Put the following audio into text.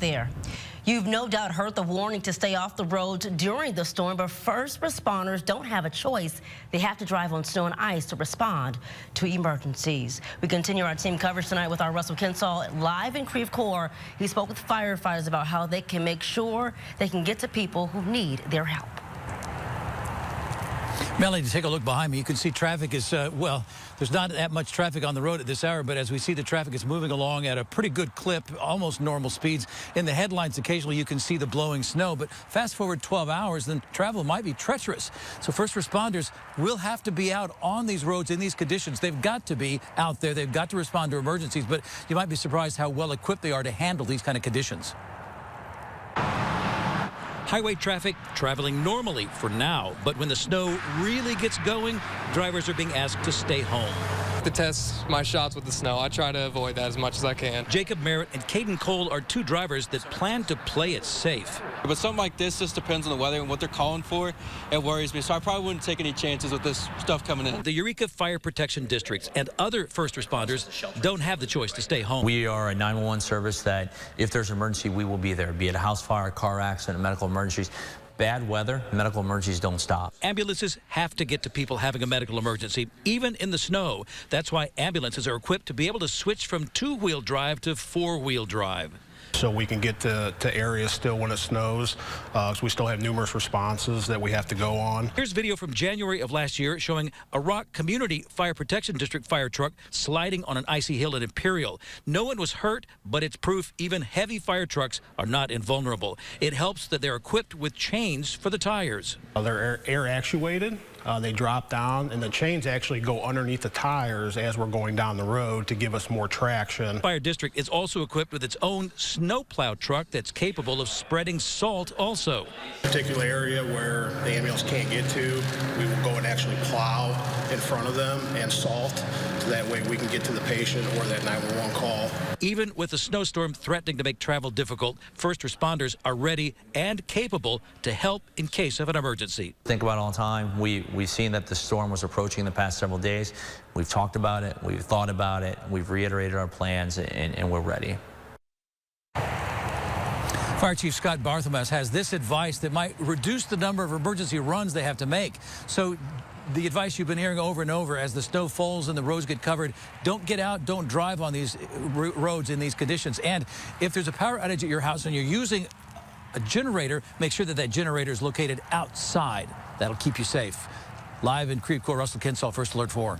There. You've no doubt heard the warning to stay off the roads during the storm, but first responders don't have a choice. They have to drive on snow and ice to respond to emergencies. We continue our team coverage tonight with our Russell Kinsall live in Creve Coeur. He spoke with firefighters about how they can make sure they can get to people who need their help. Melanie, to take a look behind me, you can see traffic is, well, there's not that much traffic on the road at this hour, but as we see the traffic is moving along at a pretty good clip, almost normal speeds. In the headlines, occasionally you can see the blowing snow, but fast forward 12 hours, then travel might be treacherous. So first responders will have to be out on these roads in these conditions. They've got to be out there. They've got to respond to emergencies, but you might be surprised how well equipped they are to handle these kind of conditions. Highway traffic traveling normally for now, but when the snow really gets going, drivers are being asked to stay home. To test my shots with the snow, I try to avoid that as much as I can. Jacob Merritt and Caden Cole are two drivers that plan to play it safe. But something like this just depends on the weather and what they're calling for. It worries me, so I probably wouldn't take any chances with this stuff coming in. The Eureka Fire Protection Districts and other first responders don't have the choice to stay home. We are a 911 service that if there's an emergency, we will be there, be it a house fire, car accident, medical emergencies. Bad weather, medical emergencies don't stop. Ambulances have to get to people having a medical emergency, even in the snow. That's why ambulances are equipped to be able to switch from two-wheel drive to four-wheel drive. So we can get to areas still when it snows. So we still have numerous responses that we have to go on. Here's video from January of last year showing a Rock Community Fire Protection District fire truck sliding on an icy hill at Imperial. No one was hurt, but it's proof even heavy fire trucks are not invulnerable. It helps that they're equipped with chains for the tires. They're air actuated. They drop down, and the chains actually go underneath the tires as we're going down the road to give us more traction. Fire District is also equipped with its own snowplow truck that's capable of spreading salt also. A particular area where the ambulance can't get to, we will go and actually plow in front of them and salt, so that way we can get to the patient or that 911 call. Even with a snowstorm threatening to make travel difficult, first responders are ready and capable to help in case of an emergency. Think about it all the time. We've seen that the storm was approaching in the past several days. We've talked about it, we've thought about it, we've reiterated our plans, and we're ready. Fire Chief Scott Barthelmess has this advice that might reduce the number of emergency runs they have to make. So the advice you've been hearing over and over as the snow falls and the roads get covered, don't get out, don't drive on these roads in these conditions. And if there's a power outage at your house and you're using a generator, make sure that that generator is located outside. That'll keep you safe. Live in Creve Coeur, Russell Kinsall, First Alert 4.